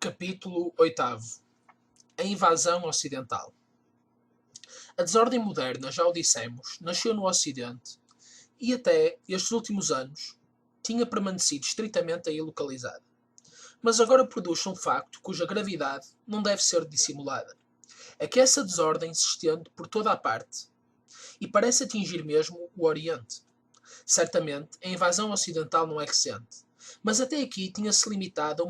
Capítulo 8. A invasão ocidental. A desordem moderna, já o dissemos, nasceu no Ocidente e até estes últimos anos tinha permanecido estritamente aí localizada. Mas agora produz um facto cuja gravidade não deve ser dissimulada. É que essa desordem se estende por toda a parte e parece atingir mesmo o Oriente. Certamente, a invasão ocidental não é recente, mas até aqui tinha-se limitado a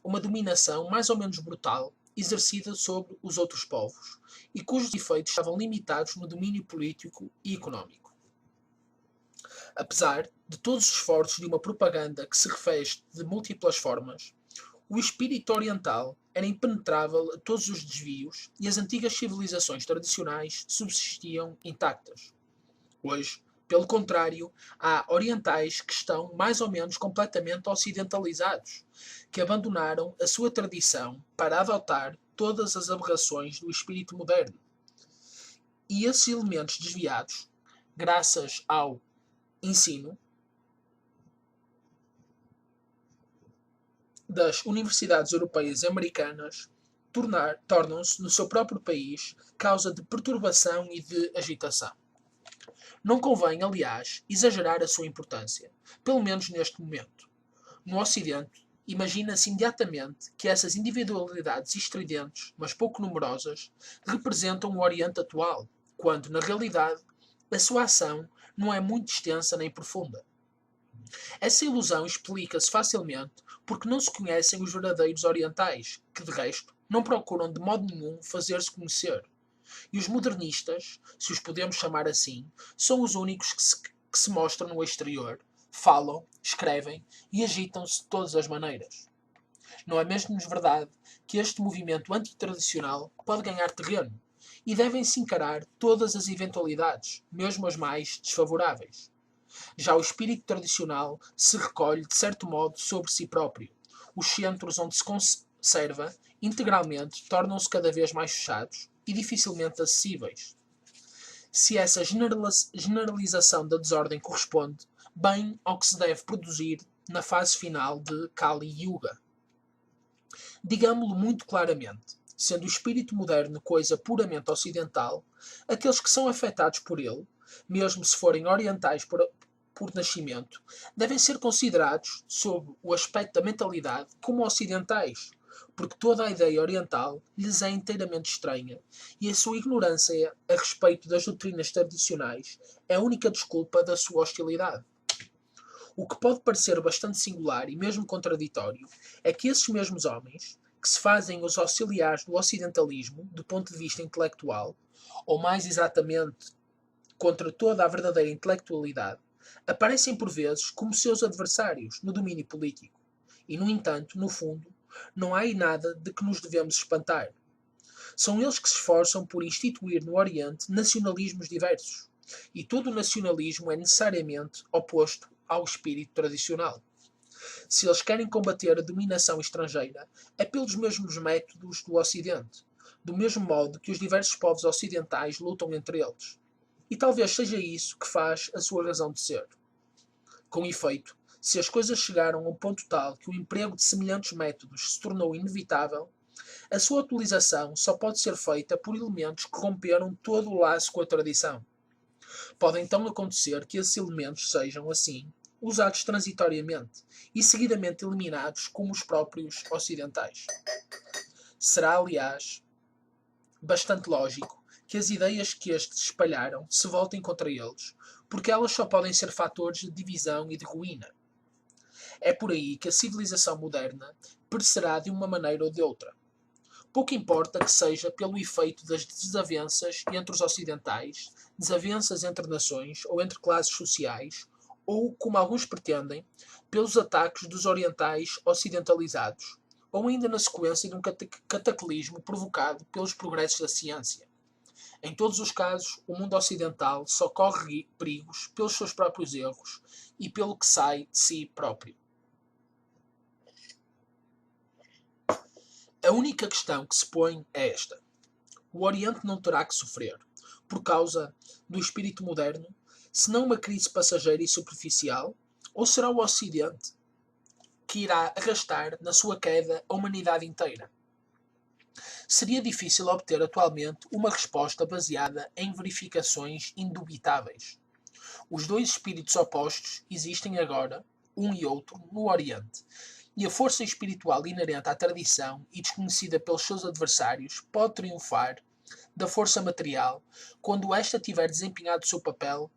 uma dominação mais ou menos brutal exercida sobre os outros povos e cujos efeitos estavam limitados no domínio político e económico. Apesar de todos os esforços de uma propaganda que se refez de múltiplas formas, o espírito oriental era impenetrável a todos os desvios e as antigas civilizações tradicionais subsistiam intactas. Hoje, pelo contrário, há orientais que estão mais ou menos completamente ocidentalizados, que abandonaram a sua tradição para adotar todas as aberrações do espírito moderno. E esses elementos desviados, graças ao ensino das universidades europeias e americanas, tornam-se, no seu próprio país, causa de perturbação e de agitação. Não convém, aliás, exagerar a sua importância, pelo menos neste momento. No Ocidente, imagina-se imediatamente que essas individualidades estridentes, mas pouco numerosas, representam o Oriente atual, quando, na realidade, a sua ação não é muito extensa nem profunda. Essa ilusão explica-se facilmente porque não se conhecem os verdadeiros orientais, que, de resto, não procuram de modo nenhum fazer-se conhecer. E os modernistas, se os podemos chamar assim, são os únicos que se mostram no exterior, falam, escrevem e agitam-se de todas as maneiras. Não é mesmo verdade que este movimento antitradicional pode ganhar terreno e devem-se encarar todas as eventualidades, mesmo as mais desfavoráveis. Já o espírito tradicional se recolhe, de certo modo, sobre si próprio. Os centros onde se conserva integralmente tornam-se cada vez mais fechados e dificilmente acessíveis. Se essa generalização da desordem corresponde bem ao que se deve produzir na fase final de Kali Yuga. Digamo-lo muito claramente, sendo o espírito moderno coisa puramente ocidental, aqueles que são afetados por ele, mesmo se forem orientais por nascimento, devem ser considerados, sob o aspecto da mentalidade, como ocidentais, porque toda a ideia oriental lhes é inteiramente estranha, e a sua ignorância a respeito das doutrinas tradicionais é a única desculpa da sua hostilidade. O que pode parecer bastante singular e mesmo contraditório é que esses mesmos homens, que se fazem os auxiliares do ocidentalismo do ponto de vista intelectual, ou mais exatamente contra toda a verdadeira intelectualidade, aparecem por vezes como seus adversários no domínio político. E, no entanto, no fundo, não há aí nada de que nos devemos espantar. São eles que se esforçam por instituir no Oriente nacionalismos diversos. E todo o nacionalismo é necessariamente oposto ao espírito tradicional. Se eles querem combater a dominação estrangeira, é pelos mesmos métodos do Ocidente, do mesmo modo que os diversos povos ocidentais lutam entre eles. E talvez seja isso que faz a sua razão de ser. Com efeito, se as coisas chegaram a um ponto tal que o emprego de semelhantes métodos se tornou inevitável, a sua utilização só pode ser feita por elementos que romperam todo o laço com a tradição. Pode então acontecer que esses elementos sejam, assim, usados transitoriamente e seguidamente eliminados como os próprios ocidentais. Será, aliás, bastante lógico que as ideias que estes espalharam se voltem contra eles, porque elas só podem ser fatores de divisão e de ruína. É por aí que a civilização moderna perecerá de uma maneira ou de outra. Pouco importa que seja pelo efeito das desavenças entre os ocidentais, desavenças entre nações ou entre classes sociais, ou, como alguns pretendem, pelos ataques dos orientais ocidentalizados, ou ainda na sequência de um cataclismo provocado pelos progressos da ciência. Em todos os casos, o mundo ocidental só corre perigos pelos seus próprios erros e pelo que sai de si próprio. A única questão que se põe é esta. O Oriente não terá que sofrer, por causa do espírito moderno, senão uma crise passageira e superficial, ou será o Ocidente que irá arrastar na sua queda a humanidade inteira. Seria difícil obter atualmente uma resposta baseada em verificações indubitáveis. Os dois espíritos opostos existem agora, um e outro, no Oriente, e a força espiritual inerente à tradição e desconhecida pelos seus adversários pode triunfar da força material quando esta tiver desempenhado o seu papel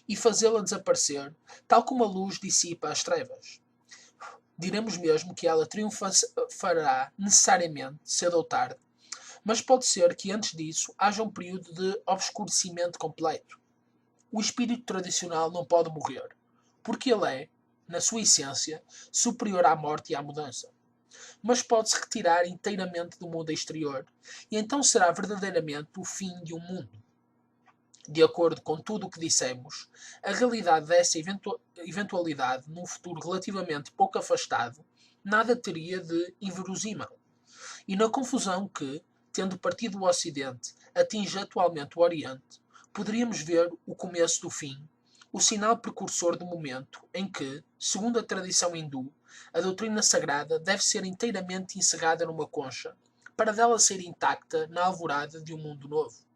e fazê-la desaparecer, tal como a luz dissipa as trevas. Diremos mesmo que ela triunfará necessariamente, cedo ou tarde, mas pode ser que antes disso haja um período de obscurecimento completo. O espírito tradicional não pode morrer, porque ele é, na sua essência, superior à morte e à mudança. Mas pode-se retirar inteiramente do mundo exterior, e então será verdadeiramente o fim de um mundo. De acordo com tudo o que dissemos, a realidade dessa eventualidade num futuro relativamente pouco afastado nada teria de inverosímil. E na confusão que, tendo partido o Ocidente, atinge atualmente o Oriente, poderíamos ver o começo do fim, o sinal precursor do momento em que, segundo a tradição hindu, a doutrina sagrada deve ser inteiramente encerrada numa concha, para dela ser intacta na alvorada de um mundo novo.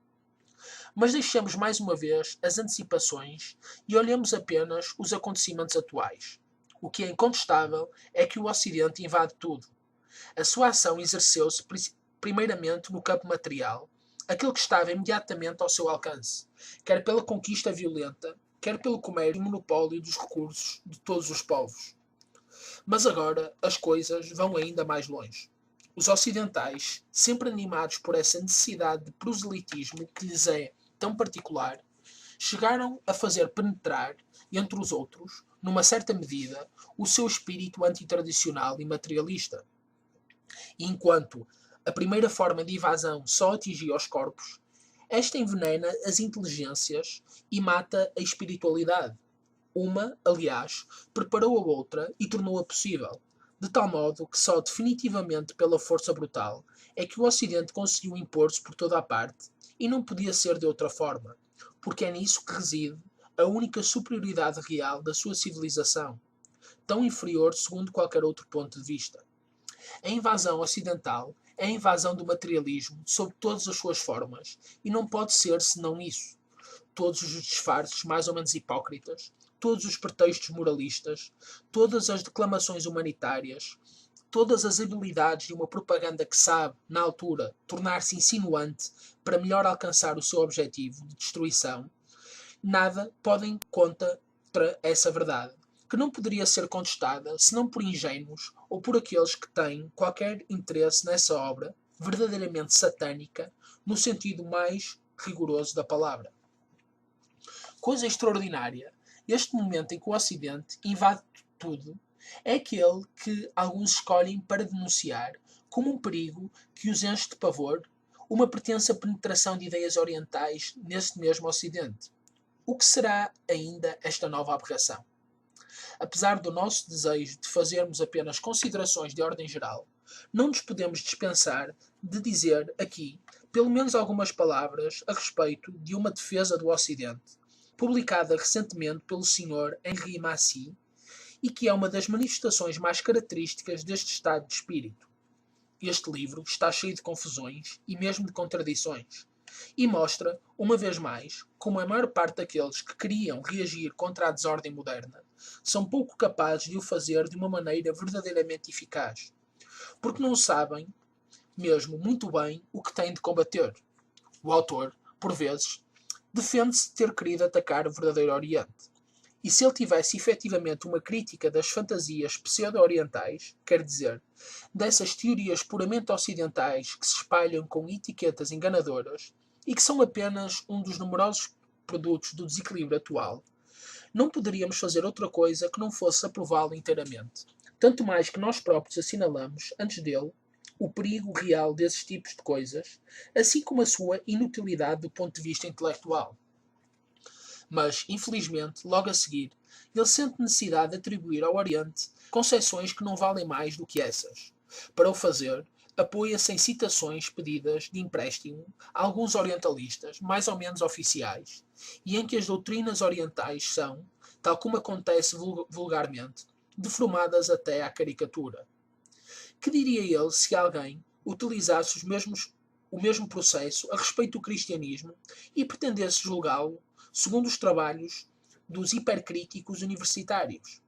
Mas deixemos mais uma vez as antecipações e olhemos apenas os acontecimentos atuais. O que é incontestável é que o Ocidente invade tudo. A sua ação exerceu-se primeiramente no campo material, aquilo que estava imediatamente ao seu alcance, quer pela conquista violenta, quer pelo comércio e monopólio dos recursos de todos os povos. Mas agora as coisas vão ainda mais longe. Os ocidentais, sempre animados por essa necessidade de proselitismo que lhes é tão particular, chegaram a fazer penetrar, entre os outros, numa certa medida, o seu espírito antitradicional e materialista. E enquanto a primeira forma de invasão só atingia os corpos, esta envenena as inteligências e mata a espiritualidade. Uma, aliás, preparou a outra e tornou-a possível, de tal modo que só definitivamente pela força brutal é que o Ocidente conseguiu impor-se por toda a parte, e não podia ser de outra forma, porque é nisso que reside a única superioridade real da sua civilização, tão inferior segundo qualquer outro ponto de vista. A invasão ocidental é a invasão do materialismo sob todas as suas formas, e não pode ser senão isso. Todos os disfarces mais ou menos hipócritas, todos os pretextos moralistas, todas as declamações humanitárias, todas as habilidades de uma propaganda que sabe, na altura, tornar-se insinuante para melhor alcançar o seu objetivo de destruição, nada podem contra essa verdade, que não poderia ser contestada senão por ingênuos ou por aqueles que têm qualquer interesse nessa obra verdadeiramente satânica no sentido mais rigoroso da palavra. Coisa extraordinária, este momento em que o Ocidente invade tudo é aquele que alguns escolhem para denunciar como um perigo que os enche de pavor, uma pretensa penetração de ideias orientais neste mesmo Ocidente. O que será ainda esta nova aberração? Apesar do nosso desejo de fazermos apenas considerações de ordem geral, não nos podemos dispensar de dizer aqui pelo menos algumas palavras a respeito de uma defesa do Ocidente, publicada recentemente pelo Sr. Henri Massy, e que é uma das manifestações mais características deste estado de espírito. Este livro está cheio de confusões e mesmo de contradições, e mostra, uma vez mais, como a maior parte daqueles que queriam reagir contra a desordem moderna são pouco capazes de o fazer de uma maneira verdadeiramente eficaz, porque não sabem, mesmo muito bem, o que têm de combater. O autor, por vezes, defende-se de ter querido atacar o verdadeiro Oriente. E se ele tivesse efetivamente uma crítica das fantasias pseudo-orientais, quer dizer, dessas teorias puramente ocidentais que se espalham com etiquetas enganadoras e que são apenas um dos numerosos produtos do desequilíbrio atual, não poderíamos fazer outra coisa que não fosse aprová-lo inteiramente. Tanto mais que nós próprios assinalamos, antes dele, o perigo real desses tipos de coisas, assim como a sua inutilidade do ponto de vista intelectual. Mas, infelizmente, logo a seguir, ele sente necessidade de atribuir ao Oriente concepções que não valem mais do que essas. Para o fazer, apoia-se em citações pedidas de empréstimo a alguns orientalistas, mais ou menos oficiais, e em que as doutrinas orientais são, tal como acontece vulgarmente, deformadas até à caricatura. Que diria ele se alguém utilizasse o mesmo processo a respeito do cristianismo e pretendesse julgá-lo segundo os trabalhos dos hipercríticos universitários?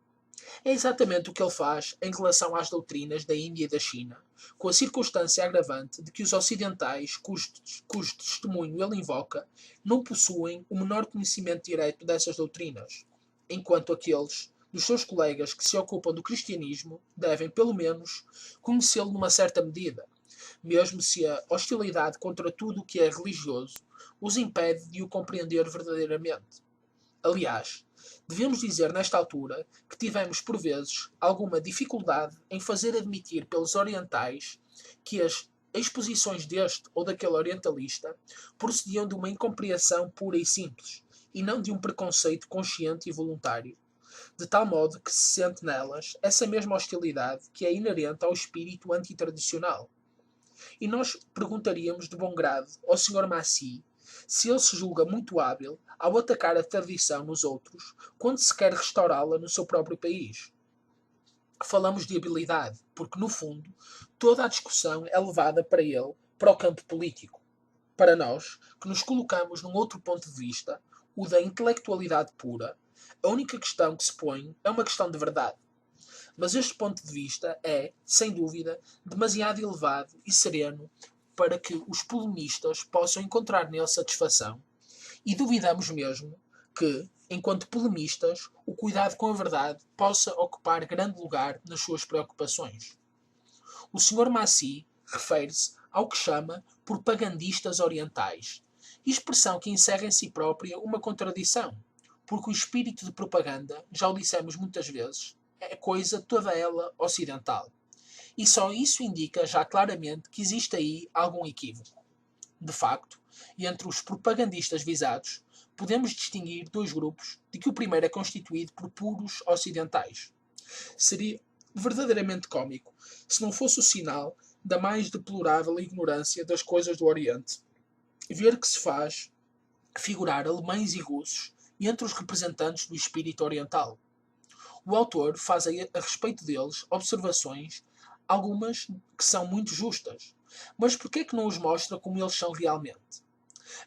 É exatamente o que ele faz em relação às doutrinas da Índia e da China, com a circunstância agravante de que os ocidentais, cujo testemunho ele invoca, não possuem o menor conhecimento direto dessas doutrinas, enquanto aqueles dos seus colegas que se ocupam do cristianismo devem, pelo menos, conhecê-lo numa certa medida, mesmo se a hostilidade contra tudo o que é religioso os impede de o compreender verdadeiramente. Aliás, devemos dizer nesta altura que tivemos por vezes alguma dificuldade em fazer admitir pelos orientais que as exposições deste ou daquele orientalista procediam de uma incompreensão pura e simples, e não de um preconceito consciente e voluntário, de tal modo que se sente nelas essa mesma hostilidade que é inerente ao espírito antitradicional. E nós perguntaríamos de bom grado ao Sr. Massey se ele se julga muito hábil ao atacar a tradição nos outros quando se quer restaurá-la no seu próprio país. Falamos de habilidade, porque, no fundo, toda a discussão é levada para o campo político. Para nós, que nos colocamos num outro ponto de vista, o da intelectualidade pura, a única questão que se põe é uma questão de verdade. Mas este ponto de vista é, sem dúvida, demasiado elevado e sereno para que os polemistas possam encontrar nele satisfação, e duvidamos mesmo que, enquanto polemistas, o cuidado com a verdade possa ocupar grande lugar nas suas preocupações. O Sr. Massey refere-se ao que chama propagandistas orientais, expressão que encerra em si própria uma contradição, porque o espírito de propaganda, já o dissemos muitas vezes, é coisa toda ela ocidental. E só isso indica já claramente que existe aí algum equívoco. De facto, entre os propagandistas visados, podemos distinguir dois grupos, de que o primeiro é constituído por puros ocidentais. Seria verdadeiramente cômico se não fosse o sinal da mais deplorável ignorância das coisas do Oriente ver que se faz figurar alemães e russos entre os representantes do espírito oriental. O autor faz a respeito deles observações, algumas que são muito justas, mas por que é que não os mostra como eles são realmente?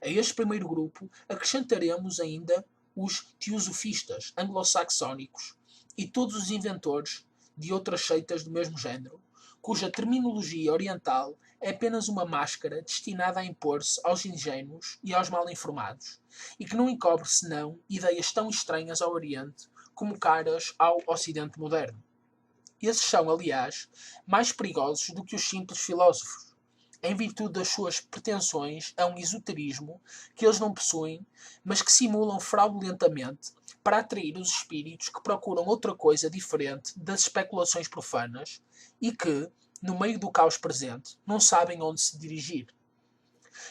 A este primeiro grupo acrescentaremos ainda os teosofistas anglo-saxónicos e todos os inventores de outras seitas do mesmo género, cuja terminologia oriental é apenas uma máscara destinada a impor-se aos ingênuos e aos mal informados, e que não encobre senão ideias tão estranhas ao Oriente como caras ao Ocidente moderno. Esses são, aliás, mais perigosos do que os simples filósofos, em virtude das suas pretensões a um esoterismo que eles não possuem, mas que simulam fraudulentamente para atrair os espíritos que procuram outra coisa diferente das especulações profanas e que, no meio do caos presente, não sabem onde se dirigir.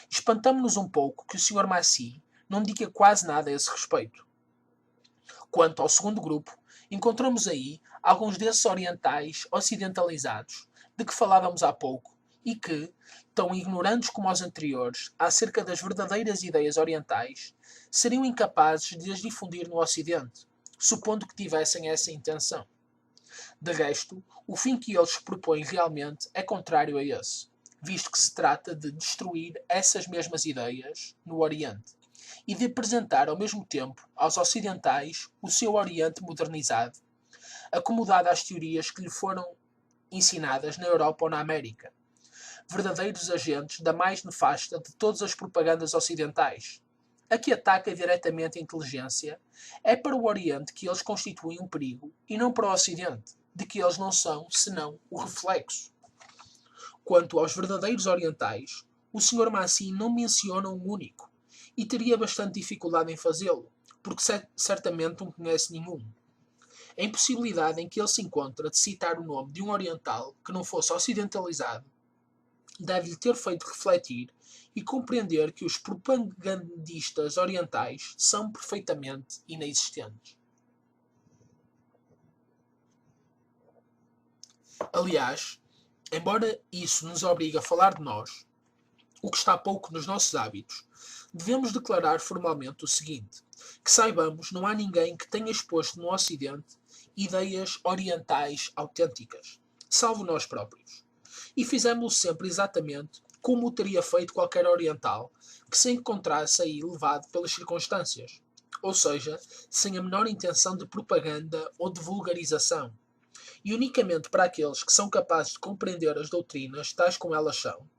Espantamo-nos um pouco que o Sr. Massey não diga quase nada a esse respeito. Quanto ao segundo grupo, encontramos aí alguns desses orientais ocidentalizados de que falávamos há pouco e que, tão ignorantes como os anteriores acerca das verdadeiras ideias orientais, seriam incapazes de as difundir no Ocidente, supondo que tivessem essa intenção. De resto, o fim que eles propõem realmente é contrário a esse, visto que se trata de destruir essas mesmas ideias no Oriente e de apresentar ao mesmo tempo aos ocidentais o seu Oriente modernizado, acomodado às teorias que lhe foram ensinadas na Europa ou na América, verdadeiros agentes da mais nefasta de todas as propagandas ocidentais. A que ataca diretamente a inteligência, é para o Oriente que eles constituem um perigo e não para o Ocidente, de que eles não são senão o reflexo. Quanto aos verdadeiros orientais, o Sr. Massey não menciona um único, e teria bastante dificuldade em fazê-lo, porque certamente não conhece nenhum. A impossibilidade em que ele se encontra de citar o nome de um oriental que não fosse ocidentalizado deve-lhe ter feito refletir e compreender que os propagandistas orientais são perfeitamente inexistentes. Aliás, embora isso nos obrigue a falar de nós, o que está pouco nos nossos hábitos, devemos declarar formalmente o seguinte: que saibamos, não há ninguém que tenha exposto no Ocidente ideias orientais autênticas, salvo nós próprios. E fizemos-lo sempre exatamente como o teria feito qualquer oriental que se encontrasse aí levado pelas circunstâncias, ou seja, sem a menor intenção de propaganda ou de vulgarização, e unicamente para aqueles que são capazes de compreender as doutrinas tais como elas são,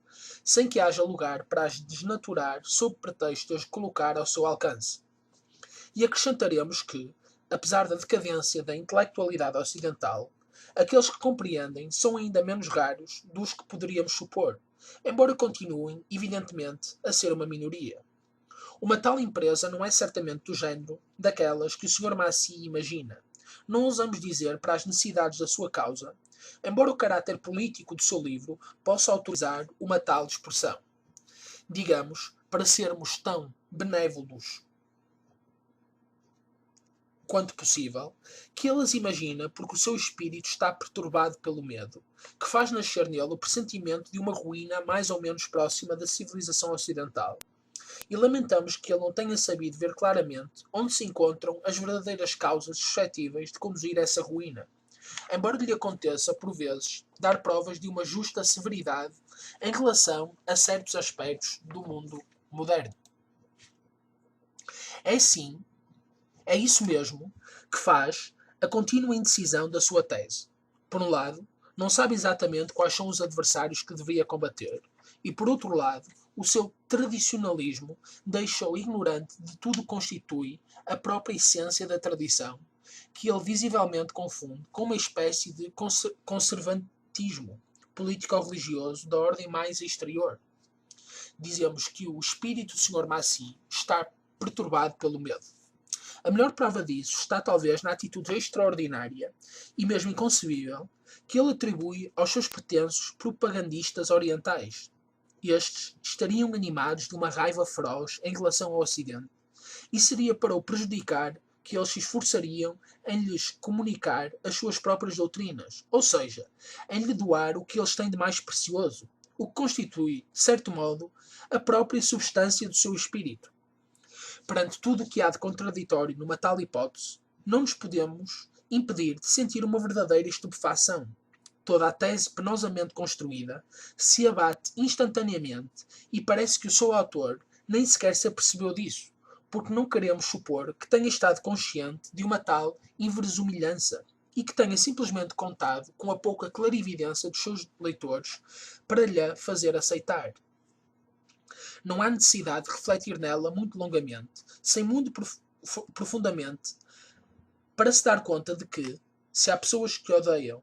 sem que haja lugar para as desnaturar sob pretexto de as colocar ao seu alcance. E acrescentaremos que, apesar da decadência da intelectualidade ocidental, aqueles que compreendem são ainda menos raros dos que poderíamos supor, embora continuem, evidentemente, a ser uma minoria. Uma tal empresa não é certamente do género daquelas que o Sr. Massey imagina. Não ousamos dizer para as necessidades da sua causa, embora o caráter político do seu livro possa autorizar uma tal expressão. Digamos, para sermos tão benévolos quanto possível, que ele as imagina porque o seu espírito está perturbado pelo medo, que faz nascer nele o pressentimento de uma ruína mais ou menos próxima da civilização ocidental. E lamentamos que ele não tenha sabido ver claramente onde se encontram as verdadeiras causas suscetíveis de conduzir a essa ruína, embora lhe aconteça, por vezes, dar provas de uma justa severidade em relação a certos aspectos do mundo moderno. É assim, é isso mesmo que faz a contínua indecisão da sua tese. Por um lado, não sabe exatamente quais são os adversários que deveria combater, e por outro lado, o seu tradicionalismo deixou ignorante de tudo constitui a própria essência da tradição, que ele visivelmente confunde com uma espécie de conservantismo político-religioso da ordem mais exterior. Dizemos que o espírito do Sr. Massey está perturbado pelo medo. A melhor prova disso está talvez na atitude extraordinária e mesmo inconcebível que ele atribui aos seus pretensos propagandistas orientais. Estes estariam animados de uma raiva feroz em relação ao Ocidente, e seria para o prejudicar que eles se esforçariam em lhes comunicar as suas próprias doutrinas, ou seja, em lhe doar o que eles têm de mais precioso, o que constitui, de certo modo, a própria substância do seu espírito. Perante tudo o que há de contraditório numa tal hipótese, não nos podemos impedir de sentir uma verdadeira estupefação. Toda a tese penosamente construída se abate instantaneamente e parece que o seu autor nem sequer se apercebeu disso, porque não queremos supor que tenha estado consciente de uma tal inverosimilhança e que tenha simplesmente contado com a pouca clarividência dos seus leitores para lhe fazer aceitar. Não há necessidade de refletir nela muito longamente, sem muito profundamente, para se dar conta de que, se há pessoas que odeiam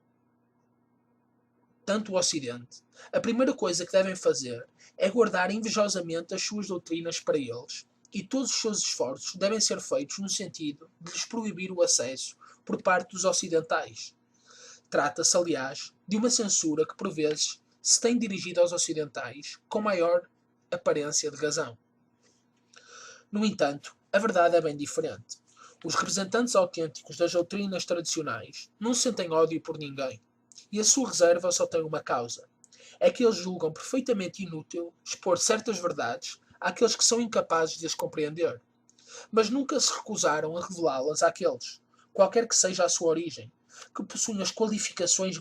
tanto o Ocidente, a primeira coisa que devem fazer é guardar invejosamente as suas doutrinas para eles, e todos os seus esforços devem ser feitos no sentido de lhes proibir o acesso por parte dos ocidentais. Trata-se, aliás, de uma censura que por vezes se tem dirigido aos ocidentais com maior aparência de razão. No entanto, a verdade é bem diferente. Os representantes autênticos das doutrinas tradicionais não sentem ódio por ninguém, e a sua reserva só tem uma causa. É que eles julgam perfeitamente inútil expor certas verdades àqueles que são incapazes de as compreender, mas nunca se recusaram a revelá-las àqueles, qualquer que seja a sua origem, que possuem as qualificações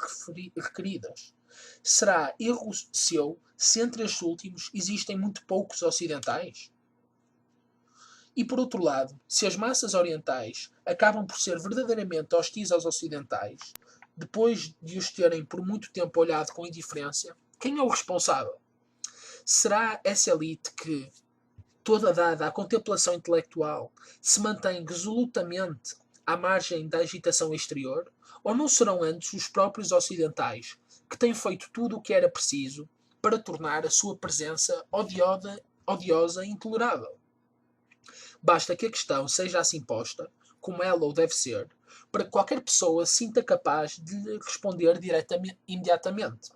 requeridas. Será erro seu se entre estes últimos existem muito poucos ocidentais? E por outro lado, se as massas orientais acabam por ser verdadeiramente hostis aos ocidentais, depois de os terem por muito tempo olhado com indiferença, quem é o responsável? Será essa elite que, toda dada à contemplação intelectual, se mantém resolutamente à margem da agitação exterior? Ou não serão antes os próprios ocidentais que têm feito tudo o que era preciso para tornar a sua presença odiosa e intolerável? Basta que a questão seja assim posta, como ela ou deve ser, para que qualquer pessoa se sinta capaz de lhe responder imediatamente.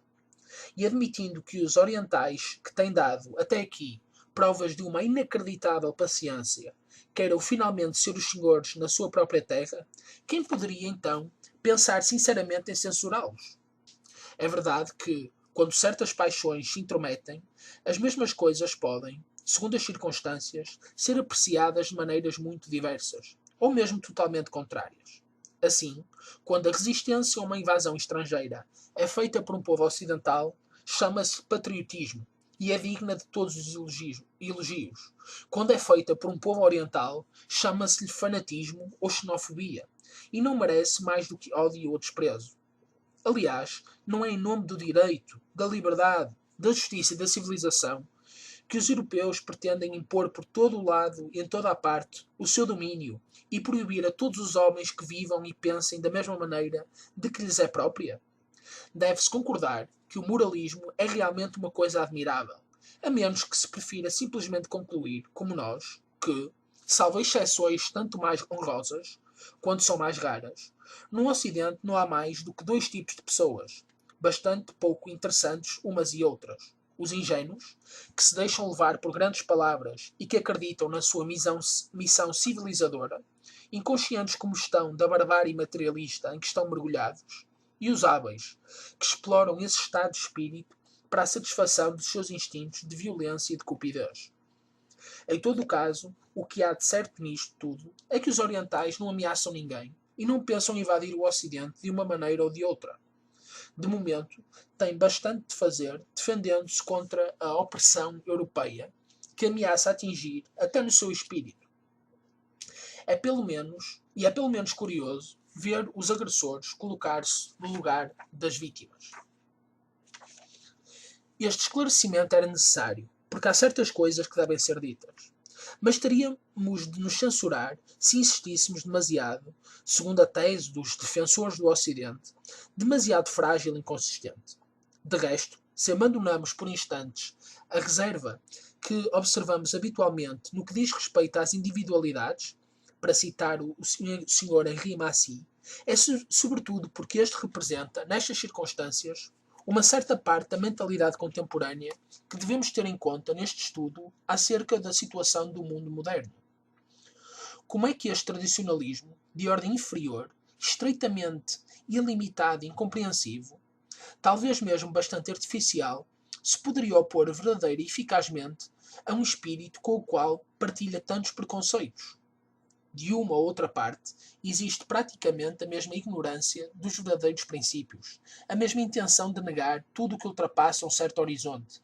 E admitindo que os orientais que têm dado, até aqui, provas de uma inacreditável paciência, queiram finalmente ser os senhores na sua própria terra, quem poderia, então, pensar sinceramente em censurá-los? É verdade que, quando certas paixões se intrometem, as mesmas coisas podem, segundo as circunstâncias, ser apreciadas de maneiras muito diversas, ou mesmo totalmente contrárias. Assim, quando a resistência a uma invasão estrangeira é feita por um povo ocidental, chama-se patriotismo e é digna de todos os elogios. Quando é feita por um povo oriental, chama-se-lhe fanatismo ou xenofobia e não merece mais do que ódio ou desprezo. Aliás, não é em nome do direito, da liberdade, da justiça e da civilização que os europeus pretendem impor por todo o lado e em toda a parte o seu domínio e proibir a todos os homens que vivam e pensem da mesma maneira de que lhes é própria? Deve-se concordar que o moralismo é realmente uma coisa admirável, a menos que se prefira simplesmente concluir, como nós, que, salvo exceções tanto mais honrosas, quanto são mais raras, no Ocidente não há mais do que dois tipos de pessoas, bastante pouco interessantes umas e outras. Os ingênuos, que se deixam levar por grandes palavras e que acreditam na sua missão civilizadora, inconscientes como estão da barbárie materialista em que estão mergulhados, e os hábeis, que exploram esse estado de espírito para a satisfação dos seus instintos de violência e de cupidez. Em todo o caso, o que há de certo nisto tudo é que os orientais não ameaçam ninguém e não pensam invadir o Ocidente de uma maneira ou de outra. De momento, têm bastante de fazer defendendo-se contra a opressão europeia, que ameaça atingir até no seu espírito. É pelo menos curioso ver os agressores colocar-se no lugar das vítimas. Este esclarecimento era necessário, porque há certas coisas que devem ser ditas. Mas teríamos de nos censurar se insistíssemos demasiado, segundo a tese dos defensores do Ocidente, demasiado frágil e inconsistente. De resto, se abandonamos por instantes a reserva que observamos habitualmente no que diz respeito às individualidades, para citar o Sr. Henri Massy, é sobretudo porque este representa, nestas circunstâncias, uma certa parte da mentalidade contemporânea que devemos ter em conta neste estudo acerca da situação do mundo moderno. Como é que este tradicionalismo, de ordem inferior, estreitamente ilimitado e incompreensivo, talvez mesmo bastante artificial, se poderia opor verdadeira e eficazmente a um espírito com o qual partilha tantos preconceitos? De uma ou outra parte, existe praticamente a mesma ignorância dos verdadeiros princípios, a mesma intenção de negar tudo o que ultrapassa um certo horizonte,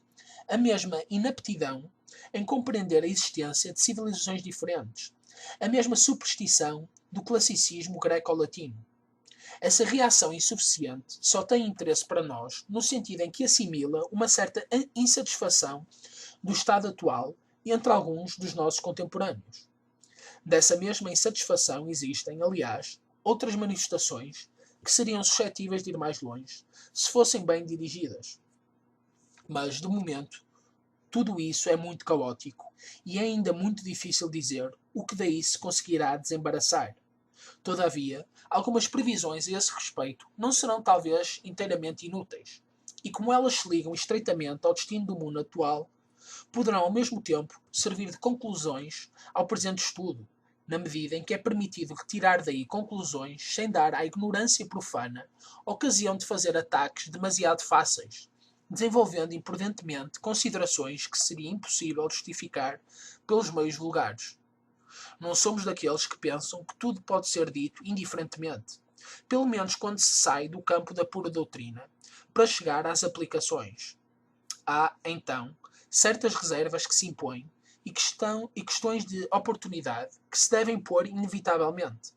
a mesma inaptidão em compreender a existência de civilizações diferentes, a mesma superstição do classicismo greco-latino. Essa reação insuficiente só tem interesse para nós no sentido em que assimila uma certa insatisfação do estado atual entre alguns dos nossos contemporâneos. Dessa mesma insatisfação existem, aliás, outras manifestações que seriam suscetíveis de ir mais longe, se fossem bem dirigidas. Mas, de momento, tudo isso é muito caótico e é ainda muito difícil dizer o que daí se conseguirá desembaraçar. Todavia, algumas previsões a esse respeito não serão talvez inteiramente inúteis, e como elas se ligam estreitamente ao destino do mundo atual, poderão ao mesmo tempo servir de conclusões ao presente estudo, na medida em que é permitido retirar daí conclusões sem dar à ignorância profana ocasião de fazer ataques demasiado fáceis, desenvolvendo imprudentemente considerações que seria impossível justificar pelos meios vulgares. Não somos daqueles que pensam que tudo pode ser dito indiferentemente, pelo menos quando se sai do campo da pura doutrina, para chegar às aplicações. Há, então, certas reservas que se impõem e questões de oportunidade que se devem pôr inevitavelmente.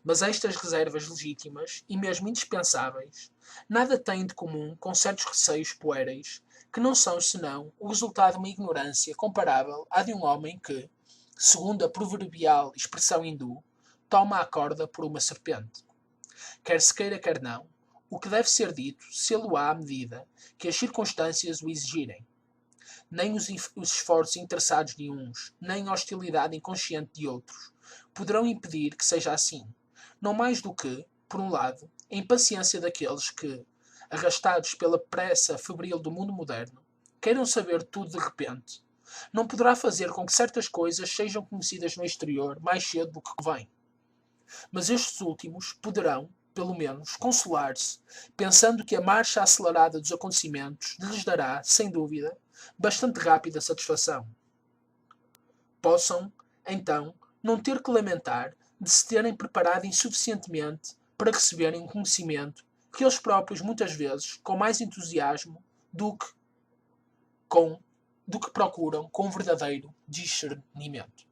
Mas estas reservas legítimas e mesmo indispensáveis nada têm de comum com certos receios puéreis que não são senão o resultado de uma ignorância comparável à de um homem que, segundo a proverbial expressão hindu, toma a corda por uma serpente. Quer se queira, quer não, o que deve ser dito sê-lo-á à medida que as circunstâncias o exigirem. Nem os esforços interessados de uns, nem a hostilidade inconsciente de outros, poderão impedir que seja assim, não mais do que, por um lado, a impaciência daqueles que, arrastados pela pressa febril do mundo moderno, queiram saber tudo de repente, não poderá fazer com que certas coisas sejam conhecidas no exterior mais cedo do que convém. Mas estes últimos poderão, pelo menos, consolar-se, pensando que a marcha acelerada dos acontecimentos lhes dará, sem dúvida, bastante rápida satisfação. possam, então, não ter que lamentar de se terem preparado insuficientemente para receberem um conhecimento que eles próprios, muitas vezes, com mais entusiasmo do que, do que procuram com verdadeiro discernimento.